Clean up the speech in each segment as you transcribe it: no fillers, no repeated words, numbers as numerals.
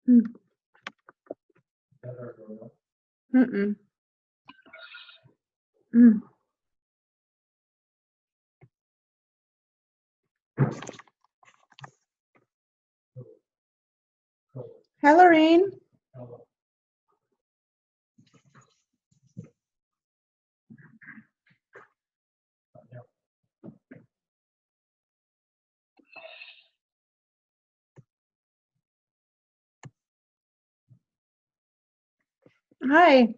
Mm. Mm-mm. Mm. Hi, Lorraine. Hi.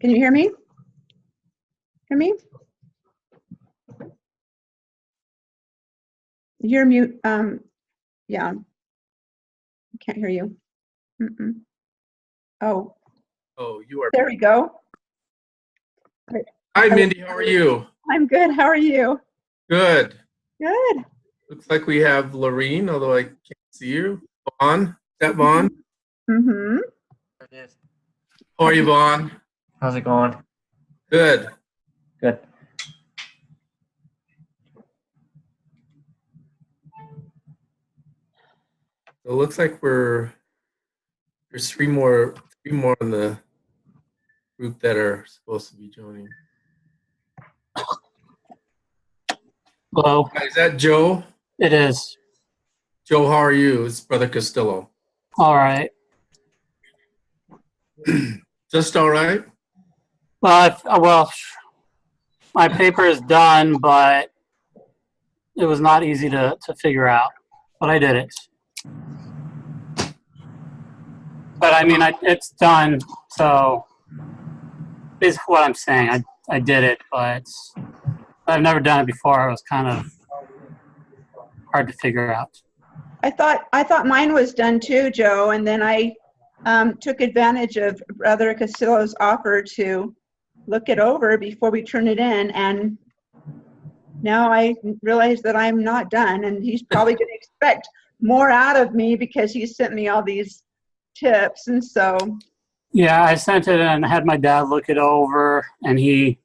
Can you hear me? Hear me? You're mute. Yeah, can't hear you. Mm-mm. Oh, Oh, you are. there we go. Hi, Mindy. How are you? I'm good. How are you? Good. Good. Looks like we have Lorene, although I can't see you. Vaughn. Is that Vaughn? Mm-hmm. How are you, Vaughn? How's it going? Good. Good. So it looks like there's three more in the group that are supposed to be joining. Hello. Hi, is that Joe? It is. Joe, how are you? It's Brother Castillo. All right. Just all right? Well, my paper is done, but it was not easy to figure out. But I did it. But I mean, it's done. So basically what I'm saying, I did it, but I've never done it before. It was kind of hard to figure out. I thought mine was done too, Joe, and then I took advantage of Brother Castillo's offer to look it over before we turn it in, and now I realize that I'm not done, and he's probably going to expect more out of me because he sent me all these tips, and so. Yeah, I sent it and had my dad look it over, and he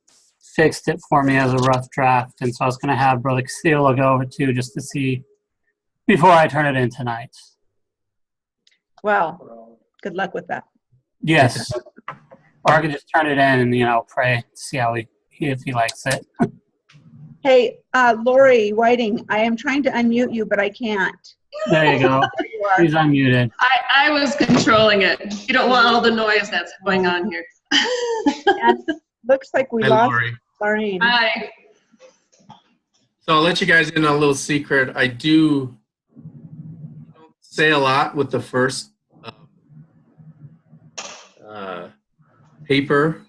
fixed it for me as a rough draft. And so I was going to have Brother Castillo look over it too, just to see before I turn it in tonight. Well, good luck with that. Yes. Or I could just turn it in and, pray, see if he likes it. Hey, Lori Whiting, I am trying to unmute you, but I can't. There you go. There you are. He's unmuted. I was controlling it. You don't want all the noise that's going on here. And looks like we Hi, lost Lori. Lorraine. Hi. So I'll let you guys in on a little secret. I don't say a lot with the first paper.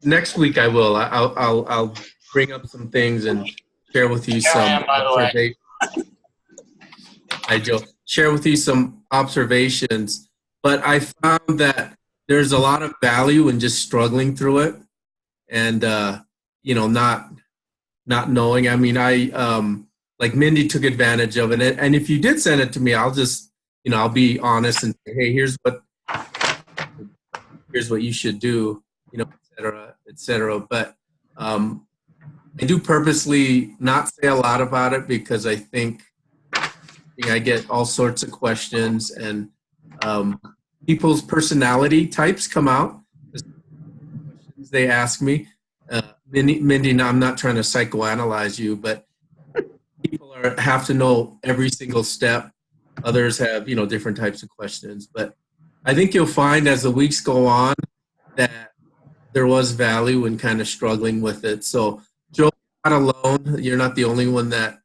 Next week I will. I'll bring up some things and share with you some observations. Share with you some observations. But I found that there's a lot of value in just struggling through it, and not knowing. I mean, like Mindy took advantage of it, and if you did send it to me, I'll just I'll be honest and say, hey, here's what you should do, et cetera. But I do purposely not say a lot about it because I think I get all sorts of questions, and people's personality types come out. Questions they ask me. Mindy, I'm not trying to psychoanalyze you, but people have to know every single step. Others have, different types of questions. But I think you'll find as the weeks go on that there was value in kind of struggling with it. So, Joe, you're not alone. You're not the only one that.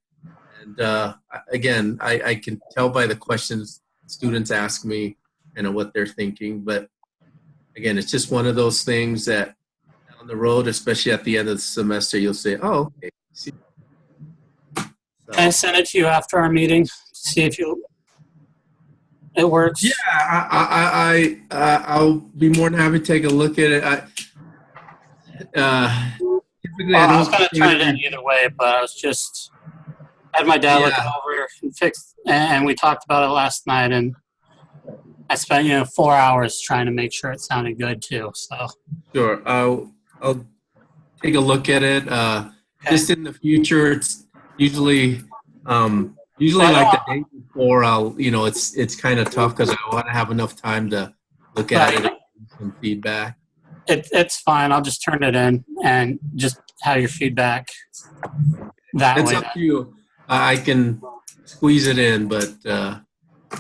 And again, I can tell by the questions students ask me, what they're thinking. But again, it's just one of those things that down the road, especially at the end of the semester, you'll say, "Oh, okay." So, Can I send it to you after our meeting? See if it works. Yeah, I'll be more than happy to take a look at it. Typically, I was going to turn it in either way, but I was just had my dad look it over and fix, and we talked about it last night, and I spent 4 hours trying to make sure it sounded good too. So sure, I'll take a look at it. Just in the future, Usually, like the day before, it's kind of tough because I want to have enough time to look at it and give some feedback. It's fine. I'll just turn it in and just have your feedback that It's way. up to you. I can squeeze it in, but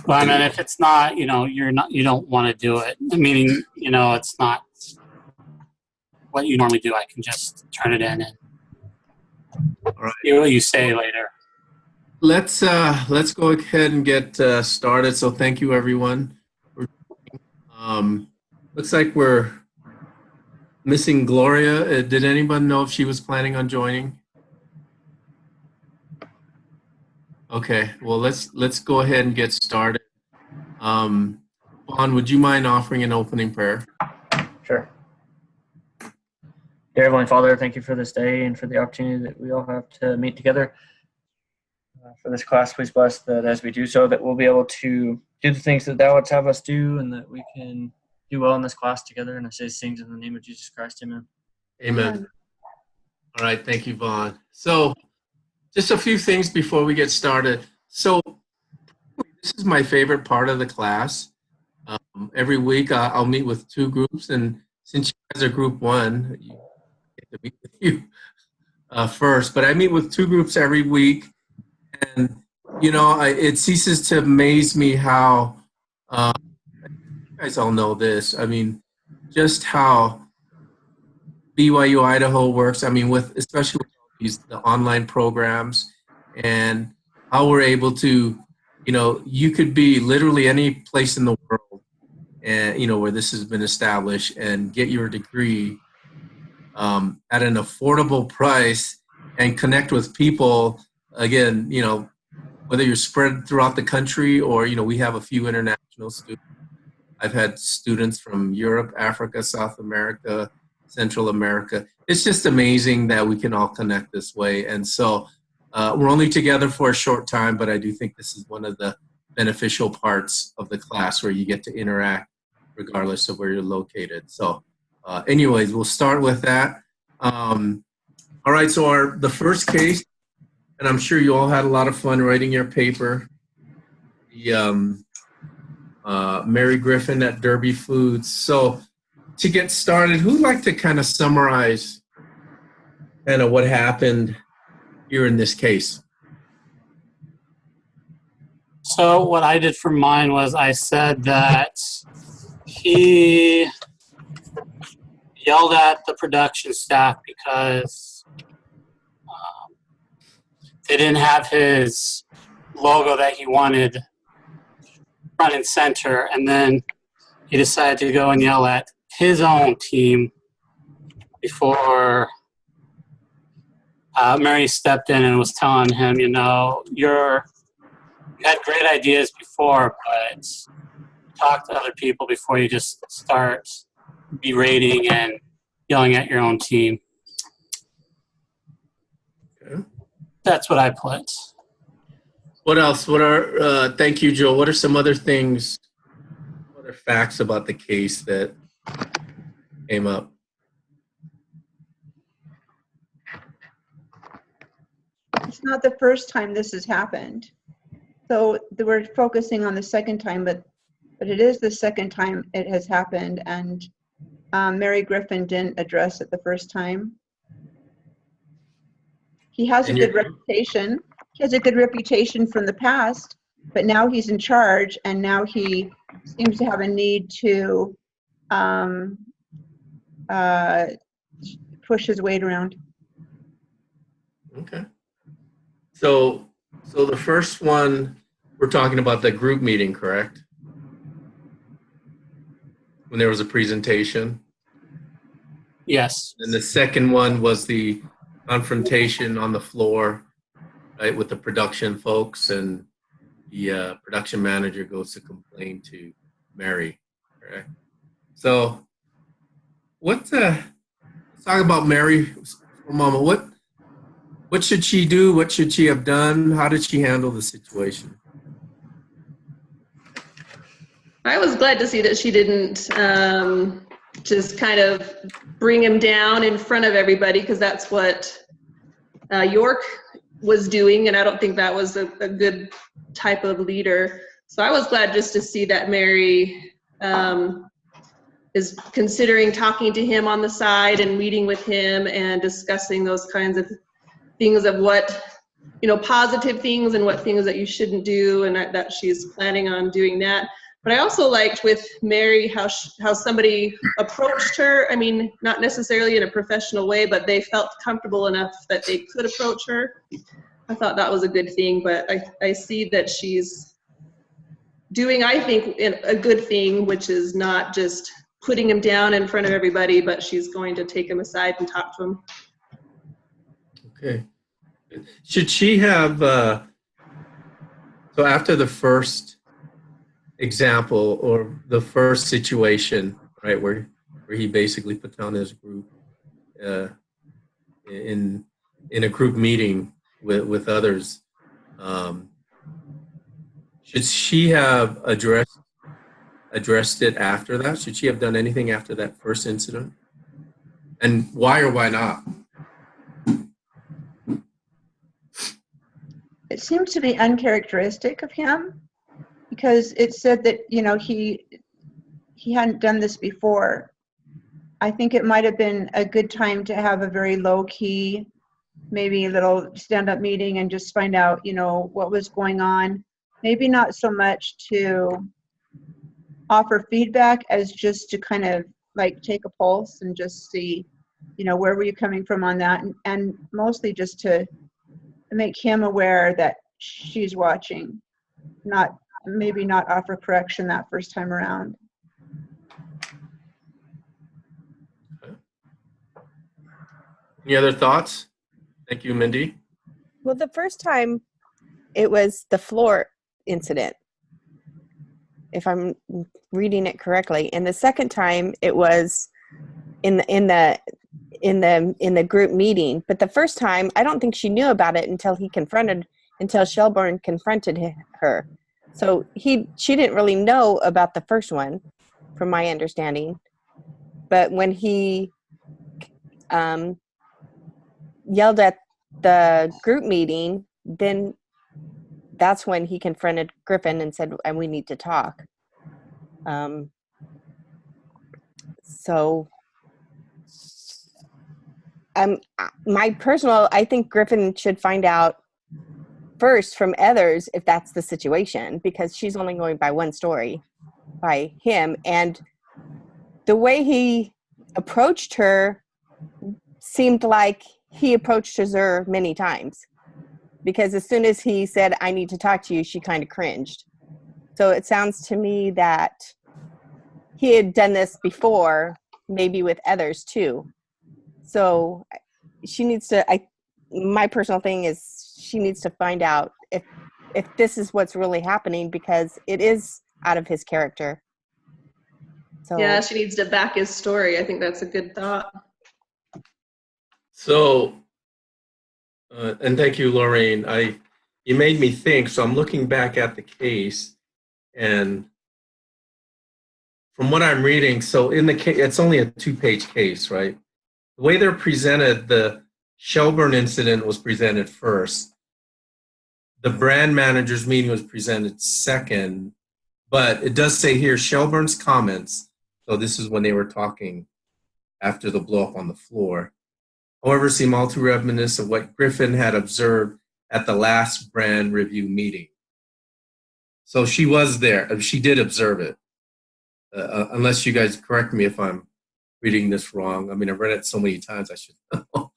Well, I mean, if it's not, you don't want to do it. Meaning, it's not what you normally do. I can just turn it in and all right. see what you say later. Let's go ahead and get started. So thank you, everyone. Looks like we're missing Gloria. Did anyone know if she was planning on joining? Okay, well, let's go ahead and get started. Vaughn, would you mind offering an opening prayer? Sure. Dear Heavenly Father, thank you for this day and for the opportunity that we all have to meet together. For this class, please bless that as we do so, that we'll be able to do the things that thou wouldst have us do, and that we can do well in this class together. And I say these things in the name of Jesus Christ. Amen. Amen. All right, thank you, Vaughn. So just a few things before we get started. So this is my favorite part of the class. Every week I'll meet with two groups, and since you guys are group one, I get to meet with you first. But I meet with two groups every week, and it ceases to amaze me how you guys all know this. I mean, just how BYU Idaho works. I mean, especially with the online programs, and how we're able to, you could be literally any place in the world, and where this has been established, and get your degree at an affordable price, and connect with people. Again, whether you're spread throughout the country or we have a few international students. I've had students from Europe, Africa, South America, Central America. It's just amazing that we can all connect this way. And so we're only together for a short time, but I do think this is one of the beneficial parts of the class where you get to interact regardless of where you're located. So anyways, we'll start with that. All right, so the first case, and I'm sure you all had a lot of fun writing your paper, the Mary Griffin at Derby Foods. So to get started, who'd like to kind of summarize kind of what happened here in this case? So what I did for mine was I said that he yelled at the production staff because they didn't have his logo that he wanted front and center, and then he decided to go and yell at his own team before Mary stepped in and was telling him, you had great ideas before, but talk to other people before you just start berating and yelling at your own team. Okay. That's what I put. What else? Thank you, Joe. What are some other things, other facts about the case that came up? It's not the first time this has happened. So we're focusing on the second time, but it is the second time it has happened, and Mary Griffin didn't address it the first time. He has a good reputation. He has a good reputation from the past, but now he's in charge, and now he seems to have a need to push his weight around. Okay. So the first one, we're talking about the group meeting, correct? When there was a presentation? Yes. And the second one was the confrontation on the floor, right, with the production folks, and the production manager goes to complain to Mary, correct? So let's talk about Mary for a moment. What should she do? What should she have done? How did she handle the situation? I was glad to see that she didn't just kind of bring him down in front of everybody, because that's what York was doing, and I don't think that was a good type of leader. So I was glad just to see that Mary is considering talking to him on the side and meeting with him and discussing those kinds of things of what, positive things and what things that you shouldn't do, and that she's planning on doing that. But I also liked with Mary how somebody approached her. I mean, not necessarily in a professional way, but they felt comfortable enough that they could approach her. I thought that was a good thing, but I see that she's doing, I think, a good thing, which is not just putting him down in front of everybody, but she's going to take him aside and talk to him. Okay. Should she have, so after the first example or the first situation, right, where he basically put down his group in a group meeting with others, should she have addressed it after that? Should she have done anything after that first incident? And why or why not? It seems to be uncharacteristic of him, because it said that, he hadn't done this before. I think it might have been a good time to have a very low key, maybe a little stand-up meeting and just find out, what was going on. Maybe not so much to offer feedback as just to kind of like take a pulse and just see, where were you coming from on that, and mostly just to make him aware that she's watching, maybe not offer correction that first time around. Any other thoughts? Thank you, Mindy. Well, the first time it was the floor incident, if I'm reading it correctly, and the second time it was in the group meeting. But the first time, I don't think she knew about it until Shelburne confronted her. So she didn't really know about the first one, from my understanding. But when he yelled at the group meeting, then that's when he confronted Griffin and said, and we need to talk. I think Griffin should find out first from others if that's the situation, because she's only going by one story by him. And the way he approached her seemed like he approached her many times, because as soon as he said, I need to talk to you, she kind of cringed. So it sounds to me that he had done this before, maybe with others too. So she needs to, my personal thing is she needs to find out if this is what's really happening, because it is out of his character. So yeah, she needs to back his story. I think that's a good thought. So, and thank you, Lorraine. You made me think, so I'm looking back at the case, and from what I'm reading, so in the case, it's only a 2-page case, right? The way they're presented, the Shelburne incident was presented first. The brand managers meeting was presented second, but it does say here Shelburne's comments. So this is when they were talking after the blow up on the floor. However, seem all too reminiscent of what Griffin had observed at the last brand review meeting. So she was there. She did observe it. Unless you guys correct me if I'm reading this wrong. I mean, I've read it so many times, I should know.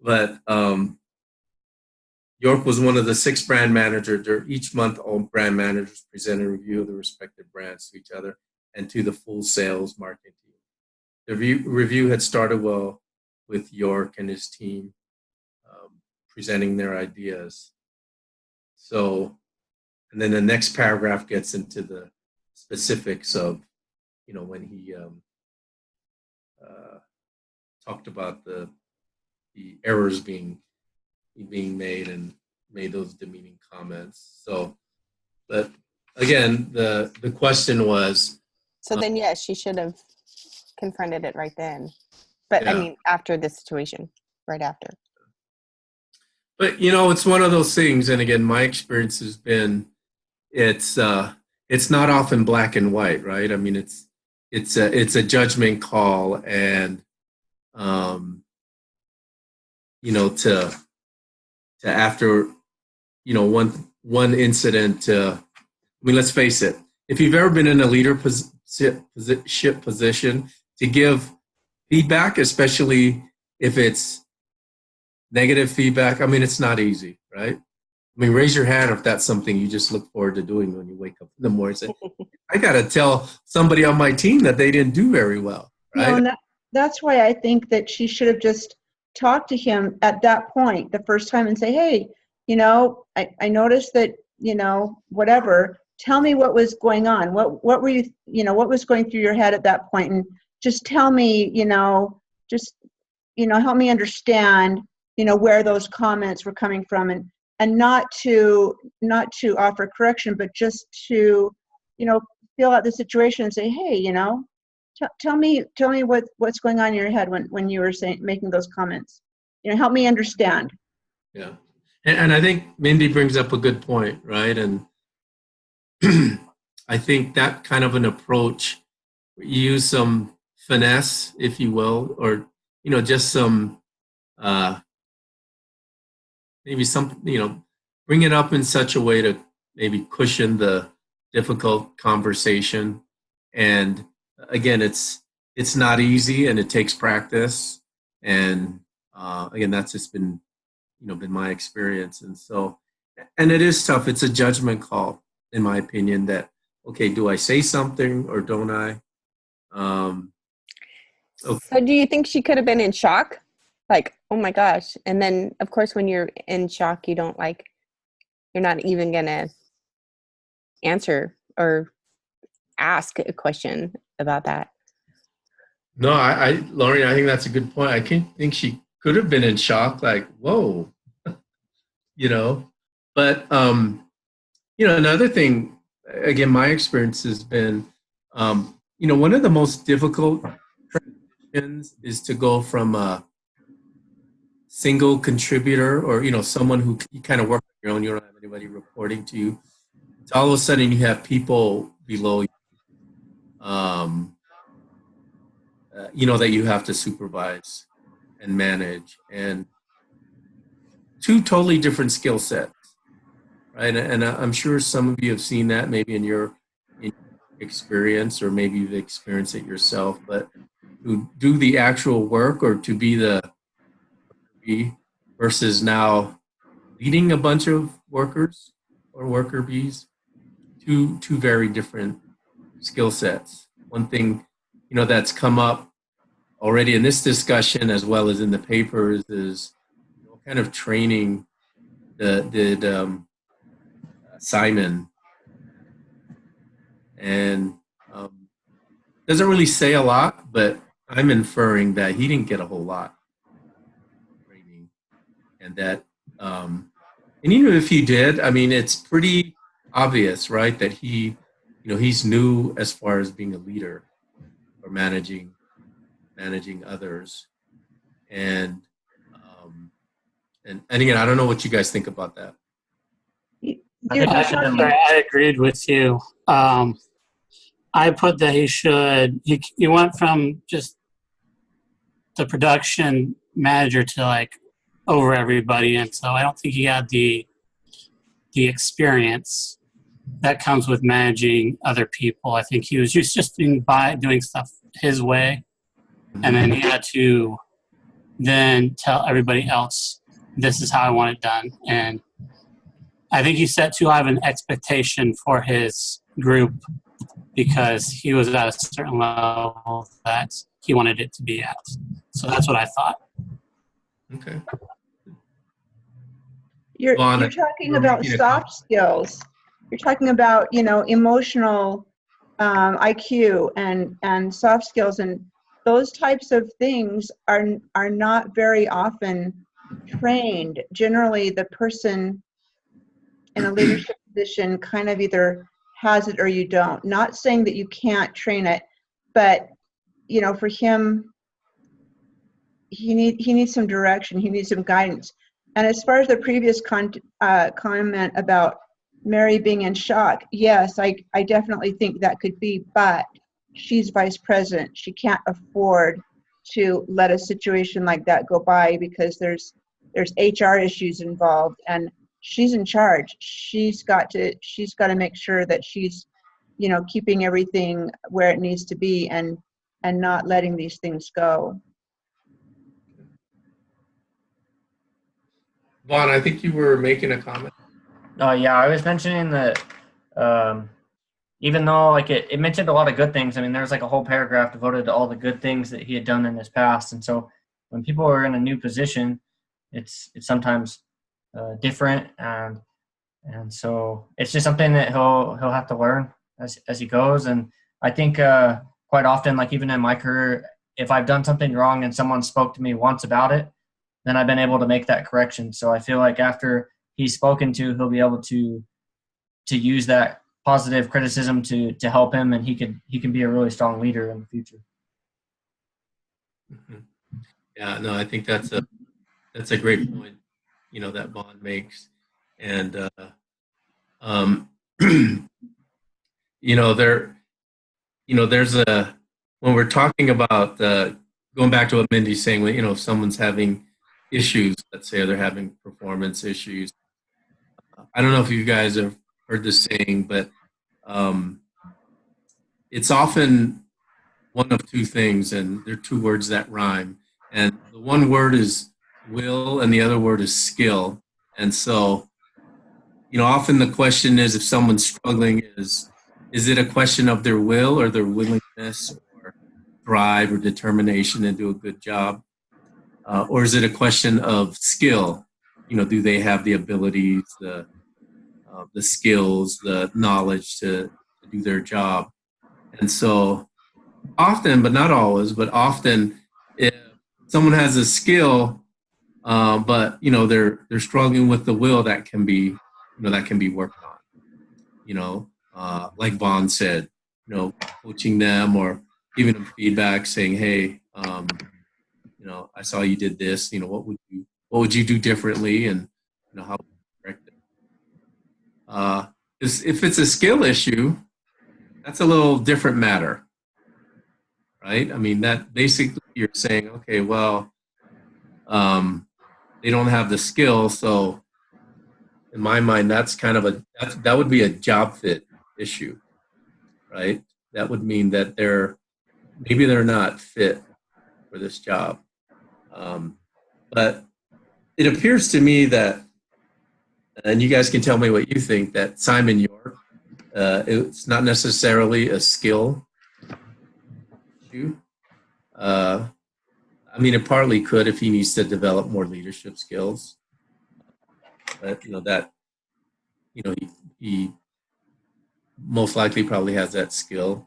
But York was one of the 6 brand managers. Each month, all brand managers present a review of the respective brands to each other and to the full sales marketing team. The review had started well with York and his team presenting their ideas. So, and then the next paragraph gets into the specifics of, when he talked about the errors being made and made those demeaning comments. So, but again, the question was. So then, yes, she should have confronted it right then. But Yeah. I mean, after this situation, right after. But it's one of those things, and again, my experience has been it's not often black and white, right? I mean, it's a judgment call, and um, to after one incident. I mean, let's face it. If you've ever been in a leadership position, to give feedback, especially if it's negative feedback, I mean, it's not easy, right? I mean, raise your hand if that's something you just look forward to doing when you wake up in the morning. Say, I got to tell somebody on my team that they didn't do very well, No, right? and that's why I think that she should have just talked to him at that point, the first time, and say, hey, I noticed that, whatever, tell me what was going on. What were you, what was going through your head at that point? And just tell me, just, help me understand, where those comments were coming from, and not to offer correction, but just to, feel out the situation and say, hey, tell me what's going on in your head when you were making those comments. Help me understand. Yeah. And I think Mindy brings up a good point, right? And I think that kind of an approach, use some finesse, if you will, or, just some, maybe some, bring it up in such a way to maybe cushion the difficult conversation. And again, it's not easy, and it takes practice. And again, that's just been my experience. And so, and it is tough. It's a judgment call, in my opinion, that, okay, do I say something or don't I? Okay. So do you think she could have been in shock? Like, oh my gosh. And then, of course, when you're in shock, you're not even going to answer or ask a question about that. No, Lauren, I think that's a good point. I think she could have been in shock, like, whoa, but, another thing, again, my experience has been, one of the most difficult transitions is to go from a single contributor, or, someone who you kind of work on your own, you don't have anybody reporting to you. So all of a sudden you have people below you, that you have to supervise and manage, and two totally different skill sets, right? And I'm sure some of you have seen that maybe in your experience, or maybe you've experienced it yourself, but to do the actual work, or to be the versus now leading a bunch of workers or worker bees, two very different skill sets. One thing, that's come up already in this discussion as well as in the papers is what kind of training did Simon, and doesn't really say a lot, but I'm inferring that he didn't get a whole lot of training, and that and even if he did, I mean, it's pretty obvious, right, that he's new as far as being a leader or managing others, and again, I don't know what you guys think about that. I agreed with you. I put that he went from just the production manager to like over everybody, and so I don't think he had the experience that comes with managing other people. I think he was just doing stuff his way, and then he had to then tell everybody else, this is how I want it done. And I think he set too high of an expectation for his group because he was at a certain level that he wanted it to be at. So that's what I thought. Okay. You're talking about soft skills. You're talking about, emotional IQ and soft skills, and those types of things are not very often trained. Generally, the person in a leadership position kind of either has it or you don't. Not saying that you can't train it, but for him, he needs some direction. He needs some guidance. And as far as the previous comment about Mary being in shock, yes, I definitely think that could be, but she's vice president. She can't afford to let a situation like that go by because there's HR issues involved, and she's in charge. She's got to make sure that she's, you know, keeping everything where it needs to be and not letting these things go. Vaughn, I think you were making a comment. Yeah, I was mentioning that even though like it mentioned a lot of good things, I mean, there's like a whole paragraph devoted to all the good things that he had done in his past. And so when people are in a new position, it's sometimes different, and so it's just something that he'll have to learn as he goes. And I think quite often, like even in my career, if I've done something wrong and someone spoke to me once about it, then I've been able to make that correction. So I feel like after he's spoken to, he'll be able to use that positive criticism to help him, and he can be a really strong leader in the future. Mm-hmm. Yeah, no, I think that's a great point, you know, that Vaughn makes. And you know, there's when we're talking about going back to what Mindy's saying, you know, if someone's having issues, let's say they're having performance issues. I don't know if you guys have heard this saying, but it's often one of two things, and they're two words that rhyme. And the one word is will, and the other word is skill. And so, you know, often the question is, if someone's struggling, is it a question of their will or their willingness or drive or determination to do a good job? Or is it a question of skill? You know, do they have the abilities, the skills, the knowledge to do their job? And so often, but not always, but often, if someone has a skill, but you know they're struggling with the will, that can be worked on. You know, like Vaughn said, you know, coaching them or giving them feedback, saying, "Hey, you know, I saw you did this. You know, what would you do differently, and you know how would you correct it?" If it's a skill issue, that's a little different matter, right? I mean, that basically you're saying, okay, well, they don't have the skill, so in my mind, that's kind of that would be a job fit issue, right? That would mean that maybe they're not fit for this job. But it appears to me that, and you guys can tell me what you think, that Simon York, it's not necessarily a skill issue. I mean, it partly could if he needs to develop more leadership skills. But, you know, that, you know, he most likely probably has that skill.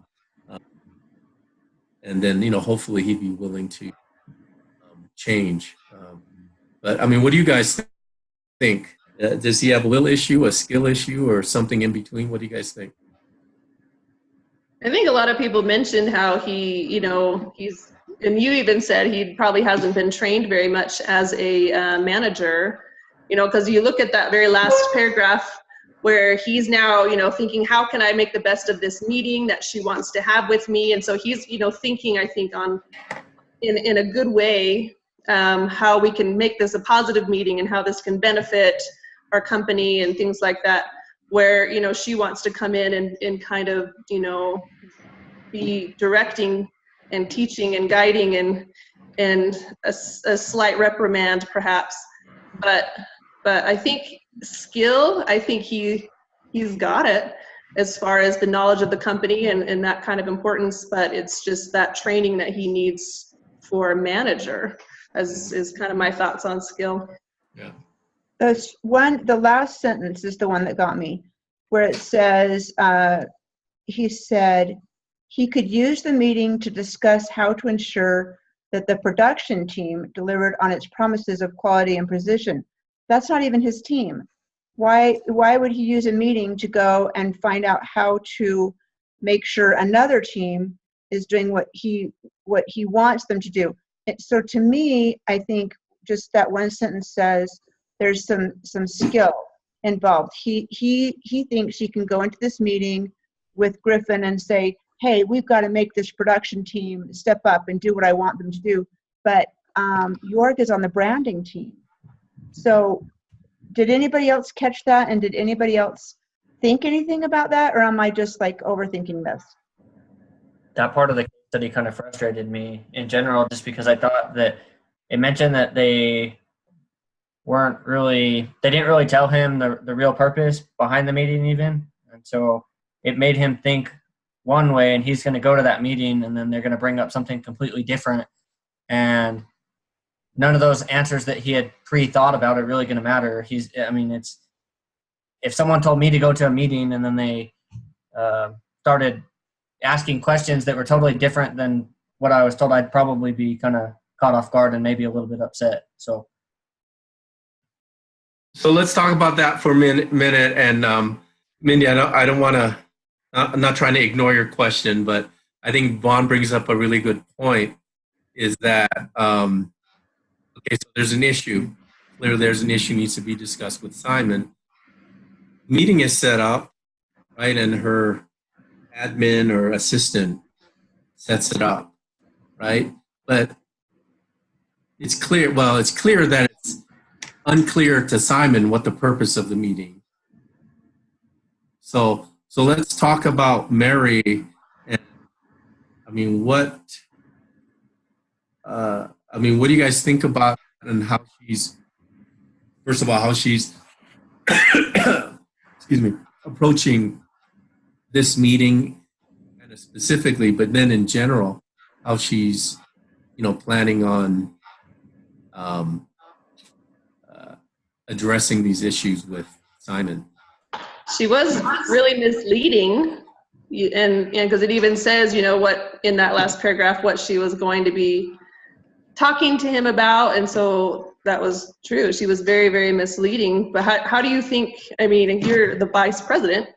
And then, you know, hopefully he'd be willing to change. But, I mean, what do you guys think? Does he have a will issue, a skill issue, or something in between? What do you guys think? I think a lot of people mentioned how he, you know, and you even said he probably hasn't been trained very much as a manager, you know, because you look at that very last paragraph where he's now, you know, thinking, how can I make the best of this meeting that she wants to have with me? And so he's, you know, thinking, I think, in a good way, how we can make this a positive meeting and how this can benefit our company and things like that, where, you know, she wants to come in and kind of, you know, be directing and teaching and guiding and a slight reprimand perhaps. But I think skill, I think he's got it as far as the knowledge of the company and that kind of importance, but it's just that training that he needs for a manager is kind of my thoughts on skill. Yeah. The last sentence is the one that got me, where it says, he said he could use the meeting to discuss how to ensure that the production team delivered on its promises of quality and precision. That's not even his team. Why would he use a meeting to go and find out how to make sure another team is doing what he wants them to do? So to me, I think just that one sentence says there's some skill involved. He thinks he can go into this meeting with Griffin and say, hey, we've got to make this production team step up and do what I want them to do. But York is on the branding team. So did anybody else catch that? And did anybody else think anything about that? Or am I just like overthinking this? That part of the case study kind of frustrated me in general, just because I thought that it mentioned that they didn't really tell him the real purpose behind the meeting even. And so it made him think one way, and he's going to go to that meeting and then they're going to bring up something completely different. And none of those answers that he had pre-thought about are really going to matter. If someone told me to go to a meeting and then they started asking questions that were totally different than what I was told, I'd probably be kind of caught off guard and maybe a little bit upset. So let's talk about that for a minute. And Mindy, I don't want to. I'm not trying to ignore your question, but I think Vaughn brings up a really good point. Is that okay? So there's an issue. Clearly, there's an issue needs to be discussed with Simon. Meeting is set up, right, and her admin or assistant sets it up, right? But it's clear. Well, it's clear that it's unclear to Simon what the purpose of the meeting. So let's talk about Mary. And what do you guys think about and how she's, first of all, how she's, excuse me, approaching this meeting kind of specifically, but then in general, how she's, planning on addressing these issues with Simon. She was really misleading, and because it even says, what in that last paragraph, what she was going to be talking to him about, and so that was true. She was very, very misleading. But how do you think? You're the vice president,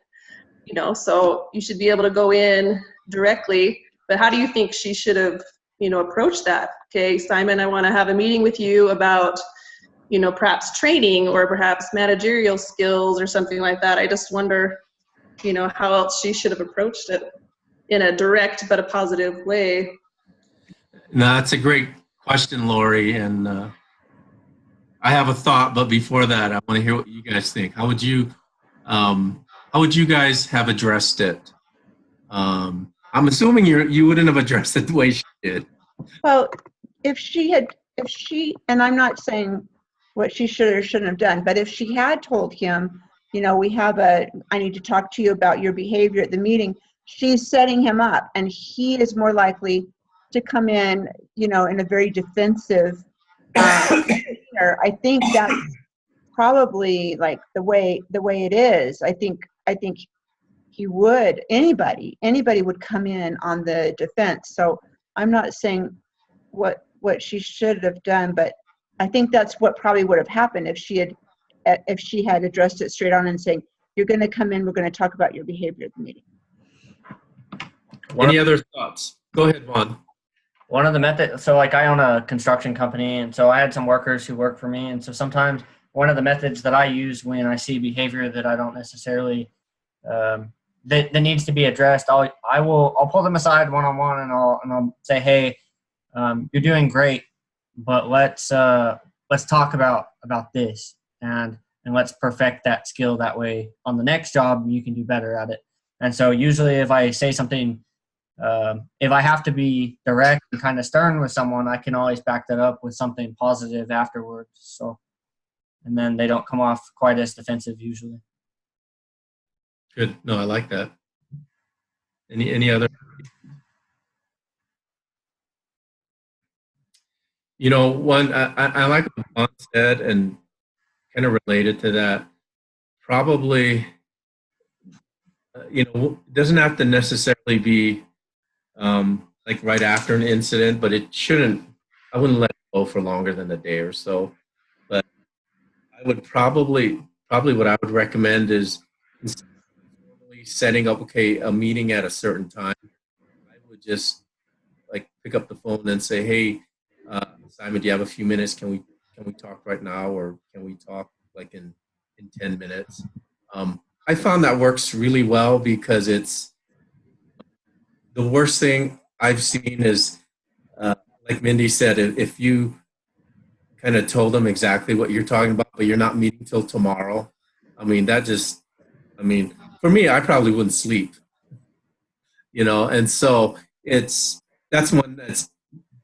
so you should be able to go in directly. But how do you think she should have, approached that? Okay, Simon, I want to have a meeting with you about, perhaps training or perhaps managerial skills or something like that. I just wonder, how else she should have approached it in a direct but a positive way. No, that's a great question, Lori. And I have a thought, but before that, I want to hear what you guys think. How would you guys have addressed it? I'm assuming you wouldn't have addressed it the way she did. Well, and I'm not saying what she should or shouldn't have done, but if she had told him, I need to talk to you about your behavior at the meeting, she's setting him up, and he is more likely to come in, in a very defensive manner. I think that's probably like the way it is. I think he would, anybody would come in on the defense. So I'm not saying what she should have done, but I think that's what probably would have happened if she had addressed it straight on and saying, you're going to come in, we're going to talk about your behavior at the meeting. Any other thoughts? Go ahead, Vaughn. One of the methods, so like I own a construction company, and so I had some workers who work for me, and so sometimes one of the methods that I use when I see behavior that I don't necessarily that needs to be addressed, I'll pull them aside one-on-one and I'll say, hey, you're doing great, but let's talk about this and let's perfect that skill. That way on the next job you can do better at it. And so usually if I say something, if I have to be direct and kind of stern with someone, I can always back that up with something positive afterwards. So, and then they don't come off quite as defensive usually. Good. No, I like that. Any other? One, I like what Vaughn said and kind of related to that. Probably, it doesn't have to necessarily be like right after an incident, but it shouldn't. I wouldn't let it go for longer than a day or so. But I would probably what I would recommend is instead of formally setting up a meeting at a certain time, I would just like pick up the phone and say, hey, Simon, do you have a few minutes? Can can we talk right now, or can we talk like in 10 minutes? I found that works really well because it's the worst thing I've seen is, like Mindy said, if you kind of told them exactly what you're talking about, but you're not meeting till tomorrow, I mean, for me, I probably wouldn't sleep, and so that's one that's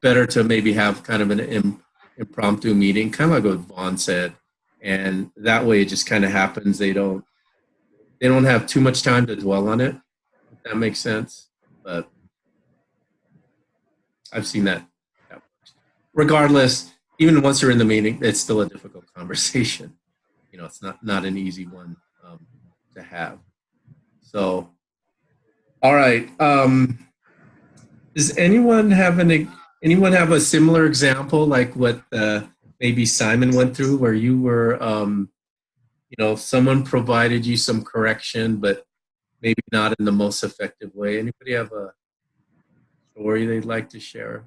better to maybe have kind of an impromptu meeting, kind of like what Vaughn said, and that way it just kind of happens. They don't have too much time to dwell on it, if that makes sense. But I've seen that. Regardless, even once you're in the meeting, it's still a difficult conversation. It's not an easy one to have. So, all right. Does anyone have a similar example like what maybe Simon went through, where you were, someone provided you some correction, but maybe not in the most effective way? Anybody have a story they'd like to share?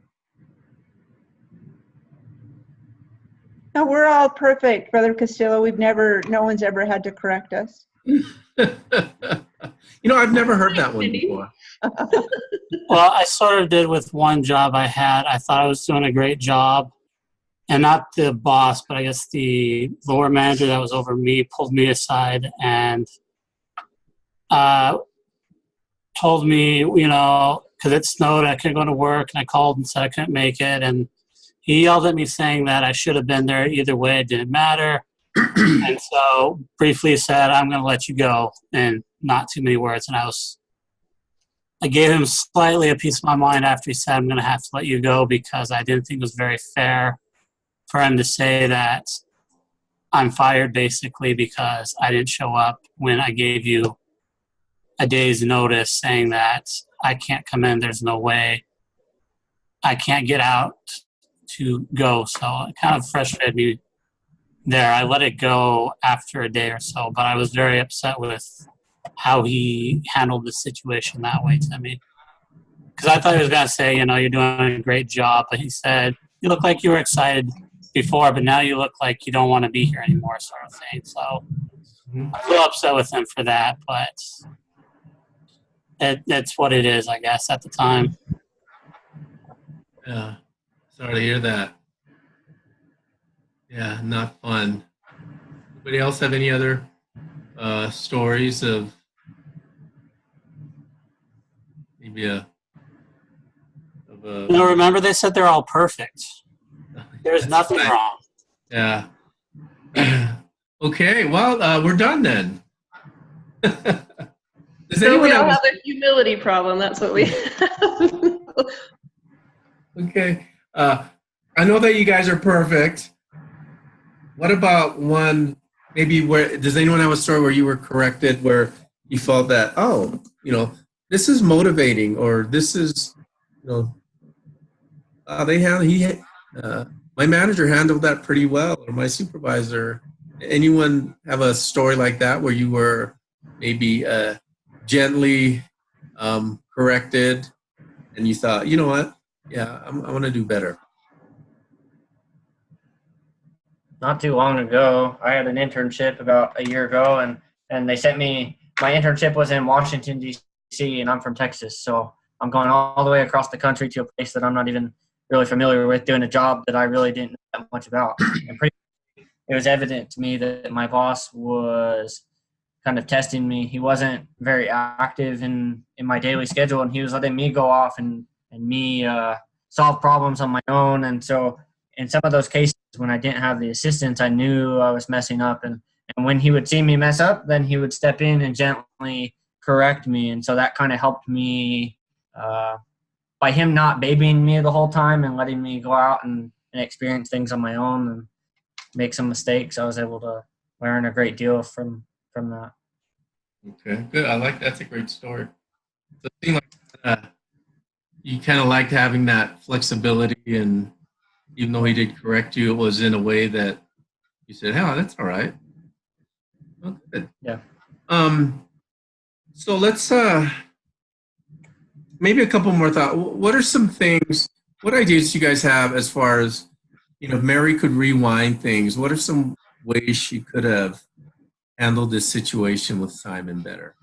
No, we're all perfect, Brother Castillo. No one's ever had to correct us. I've never heard that one before. Well, I sort of did with one job I had. I thought I was doing a great job. And not the boss, but I guess the lower manager that was over me pulled me aside and told me, because it snowed, I couldn't go to work, and I called and said I couldn't make it. And he yelled at me saying that I should have been there either way. It didn't matter. And so briefly said, I'm going to let you go, and not too many words. And I gave him slightly a piece of my mind after he said, I'm going to have to let you go, because I didn't think it was very fair for him to say that I'm fired basically because I didn't show up when I gave you a day's notice saying that I can't come in. There's no way I can't get out to go. So it kind of frustrated me there. I let it go after a day or so, but I was very upset with how he handled the situation that way to me. Because I thought he was going to say, you're doing a great job. But he said, you look like you were excited before, but now you look like you don't want to be here anymore, sort of thing. So I'm a little upset with him for that, but that's what it is, I guess, at the time. Yeah. Sorry to hear that. Yeah, not fun. Anybody else have any other stories of maybe remember they said they're all perfect. There's nothing wrong. Yeah. Okay, well, we're done then. So we all have a humility problem. That's what we have. Okay. I know that you guys are perfect. What about one, maybe does anyone have a story where you were corrected, where you felt that, this is motivating, or this is, my manager handled that pretty well, or my supervisor. Anyone have a story like that where you were maybe gently corrected and you thought, you know what? Yeah, I want to do better. Not too long ago, I had an internship about a year ago, and they sent me, my internship was in Washington, D.C., and I'm from Texas. So I'm going all the way across the country to a place that I'm not even really familiar with, doing a job that I really didn't know that much about. And it was evident to me that my boss was kind of testing me. He wasn't very active in my daily schedule, and he was letting me go off and me solve problems on my own. And so in some of those cases, when I didn't have the assistance, I knew I was messing up. And when he would see me mess up, then he would step in and gently correct me. And so that kind of helped me by him not babying me the whole time and letting me go out and experience things on my own and make some mistakes. I was able to learn a great deal from that. Okay, good. I like that's a great story. So it seemed like you kind of liked having that flexibility, and even though he did correct you, it was in a way that you said, "Oh, that's all right." Oh, good. Yeah. So let's maybe a couple more thoughts. What are some things? What ideas do you guys have as far as if Mary could rewind things, what are some ways she could have handled this situation with Simon better?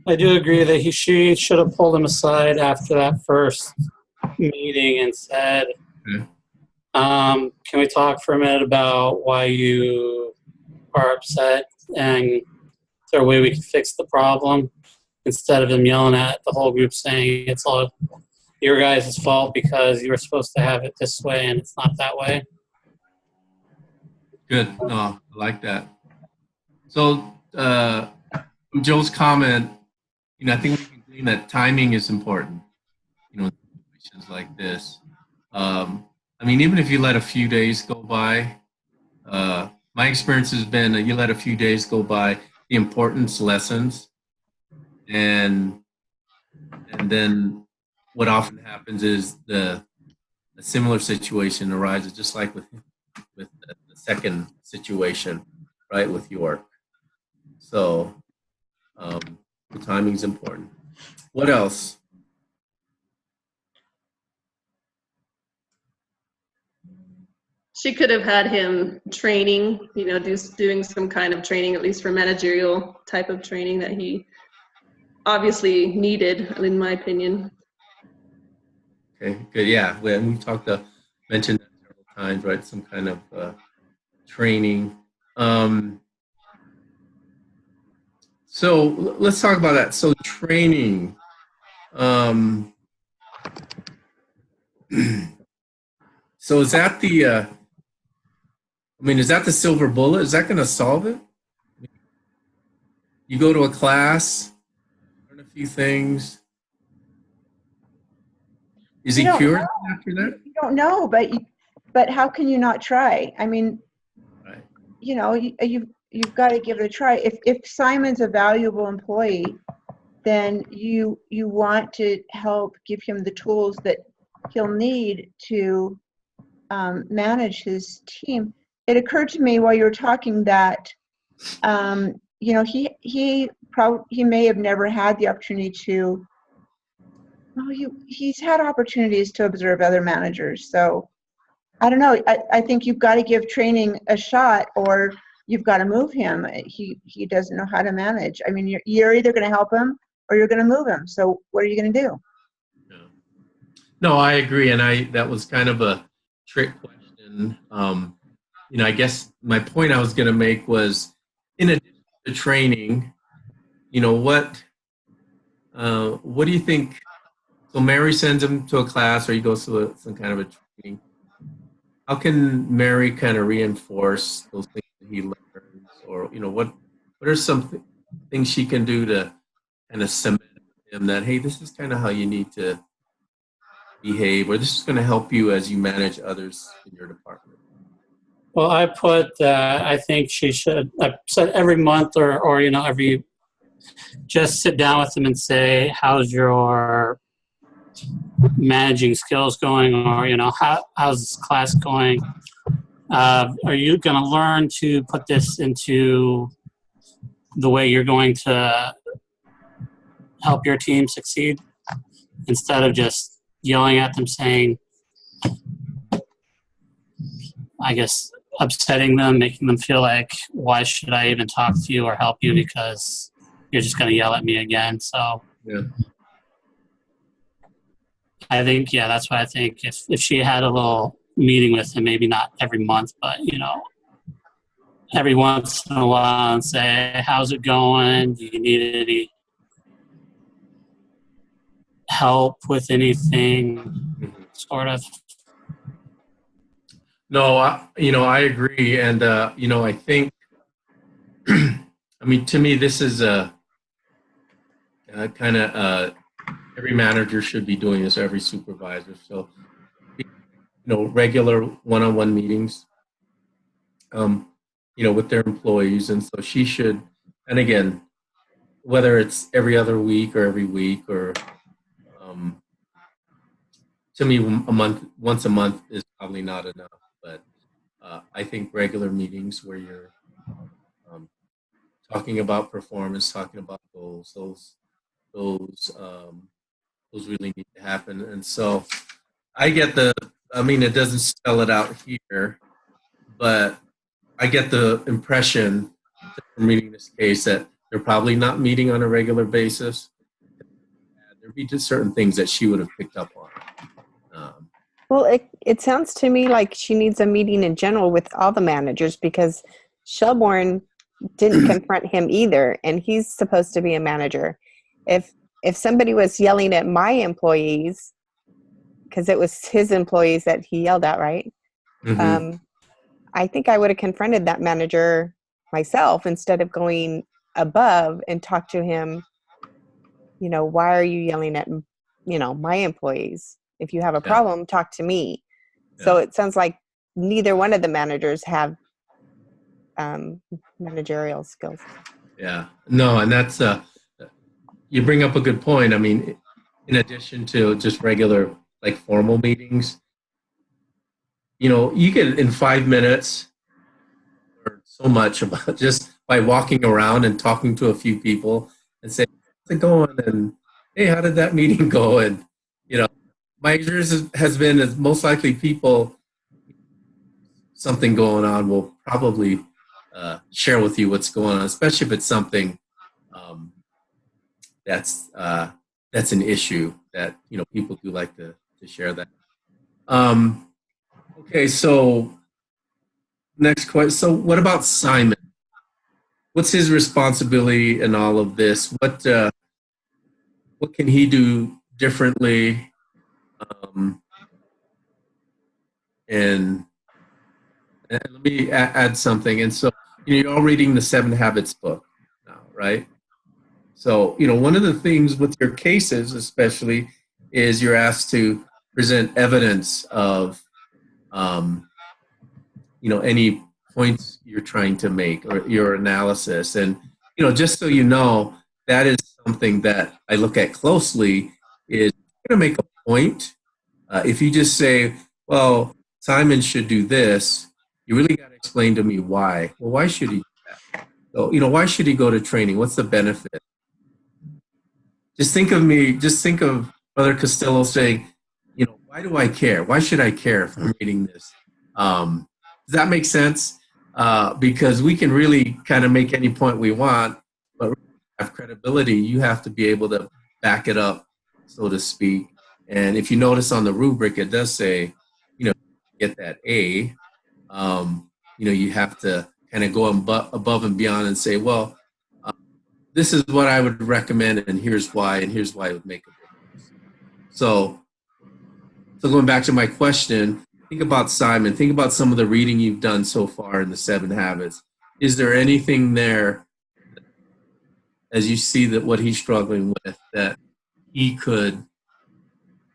I do agree that she should have pulled him aside after that first meeting and said, Okay. can we talk for a minute about why you are upset, and is there a way we can fix the problem, instead of him yelling at the whole group saying it's all your guys' fault because you were supposed to have it this way and it's not that way. Good. No, I like that. So, from Joe's comment, I think we can glean that timing is important, in situations like this. Even if you let a few days go by, my experience has been that you let a few days go by, the importance lessens, and then what often happens is a similar situation arises, just like with the second situation, right, with York. So the timing is important. What else? She could have had him training, doing some kind of training, at least for managerial type of training that he obviously needed, in my opinion. Okay, good. Yeah, we mentioned that several times, right? Some kind of training. So let's talk about that. So training. So is that is that the silver bullet? Is that going to solve it? You go to a class, learn a few things. Is he cured after that? You don't know, but how can you not try? Right. You've got to give it a try. If Simon's a valuable employee, then you want to help give him the tools that he'll need to manage his team. It occurred to me while you were talking that he may have never had the opportunity to. He's had opportunities to observe other managers. So I don't know. I think you've got to give training a shot, or you've got to move him. He doesn't know how to manage. You're either going to help him or you're going to move him. So what are you going to do? No, I agree, and that was kind of a trick question. I guess my point I was going to make was, in addition to training, what do you think? So Mary sends him to a class, or he goes to some kind of a training. How can Mary kind of reinforce those things that he learns, or what are some things she can do to kind of cement him that, hey, this is kind of how you need to behave, or this is going to help you as you manage others in your department? Well, I put I think she should, I said every month or every, just sit down with them and say, how's your managing skills going, or how's this class going? Are you going to learn to put this into the way you're going to help your team succeed, instead of just yelling at them, saying, I guess, upsetting them, making them feel like, why should I even talk to you or help you, because you're just going to yell at me again. So Yeah. I think, that's why I think if she had a little meeting with him, maybe not every month, but, every once in a while, and say, how's it going? Do you need any help with anything, sort of? No, I agree, and I think, to me, this is a kind of every manager should be doing this, every supervisor. So, regular one-on-one meetings, with their employees, and so she should, and again, whether it's every other week or every week, or to me, once a month is probably not enough. But I think regular meetings where you're talking about performance, talking about goals, those those really need to happen. And so I get it doesn't spell it out here, but I get the impression from reading this case that they're probably not meeting on a regular basis. There'd be just certain things that she would have picked up on. Well, it sounds to me like she needs a meeting in general with all the managers, because Shelbourne didn't confront him either, and he's supposed to be a manager. If somebody was yelling at my employees, because it was his employees that he yelled at, right? Mm-hmm. I think I would have confronted that manager myself instead of going above and talk to him. Why are you yelling at my employees? If you have a problem, talk to me. So it sounds like neither one of the managers have managerial skills. Yeah, no, and that's you bring up a good point. I mean, in addition to just regular like formal meetings, you get in 5 minutes learn so much about just by walking around and talking to a few people and say, how's it going? And hey, how did that meeting go? And my experience has been is most likely people, something going on, will probably share with you what's going on, especially if it's something that's an issue that people do like to share that. Okay, so next question. So what about Simon? What's his responsibility in all of this? What can he do differently? And let me add something. And so you're all reading the 7 Habits book now, right? So one of the things with your cases, especially, is you're asked to present evidence of any points you're trying to make or your analysis. And just so you know, that is something that I look at closely. Is going to make a point. If you just say, well, Simon should do this, you really got to explain to me why. Well, why should he do that? So why should he go to training? What's the benefit? Just think of Brother Costello saying, why do I care? Why should I care if I'm reading this? Does that make sense? Because we can really kind of make any point we want, but to have credibility, you have to be able to back it up, so to speak. And if you notice on the rubric, it does say, get that A. You have to kind of go above and beyond and say, well, this is what I would recommend, and here's why it would make a difference. So going back to my question, think about Simon. Think about some of the reading you've done so far in the 7 Habits. Is there anything there, as you see that what he's struggling with, that he could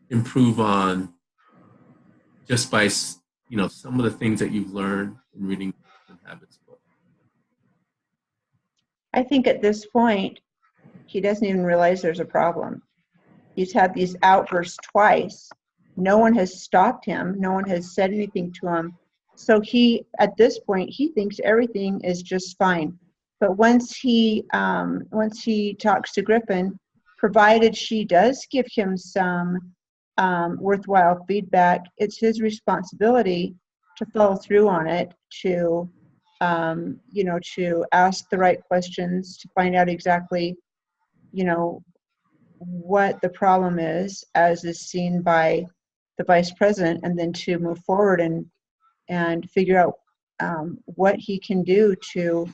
improve on just by some of the things that you've learned in reading the 7 Habits book? I think at this point, he doesn't even realize there's a problem. He's had these outbursts twice. No one has stopped him. No one has said anything to him. So at this point, he thinks everything is just fine. But once he talks to Griffin, provided she does give him some worthwhile feedback, it's his responsibility to follow through on it, to ask the right questions, to find out exactly, what the problem is, as is seen by the vice president, and then to move forward and figure out what he can do to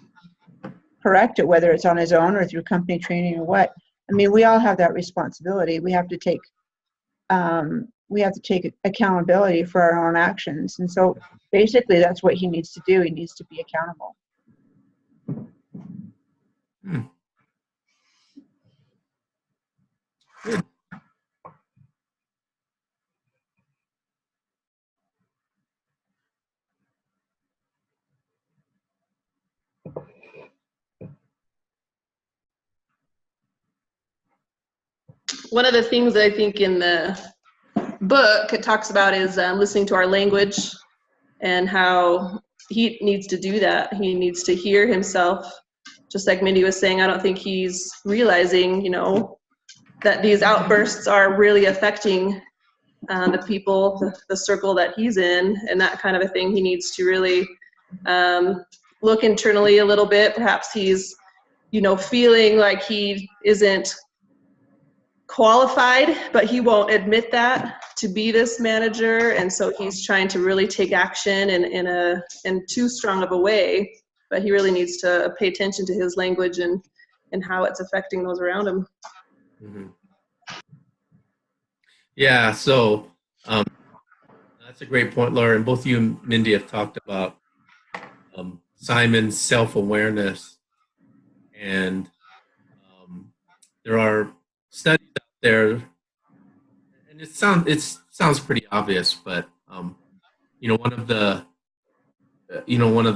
correct it, whether it's on his own or through company training or what. I mean, we all have that responsibility. We have to take accountability for our own actions. And so basically that's what he needs to do. He needs to be accountable. Good. One of the things that I think in the book it talks about is listening to our language, and how he needs to do that. He needs to hear himself. Just like Mindy was saying, I don't think he's realizing, that these outbursts are really affecting the people, the circle that he's in, and that kind of a thing. He needs to really look internally a little bit. Perhaps he's, feeling like he isn't qualified, but he won't admit that to be this manager, and so he's trying to really take action in too strong of a way. But he really needs to pay attention to his language and how it's affecting those around him. Mm-hmm. Yeah, so that's a great point, Laura. And both you and Mindy have talked about Simon's self-awareness. And there are studies out there, and it sounds pretty obvious, but one of the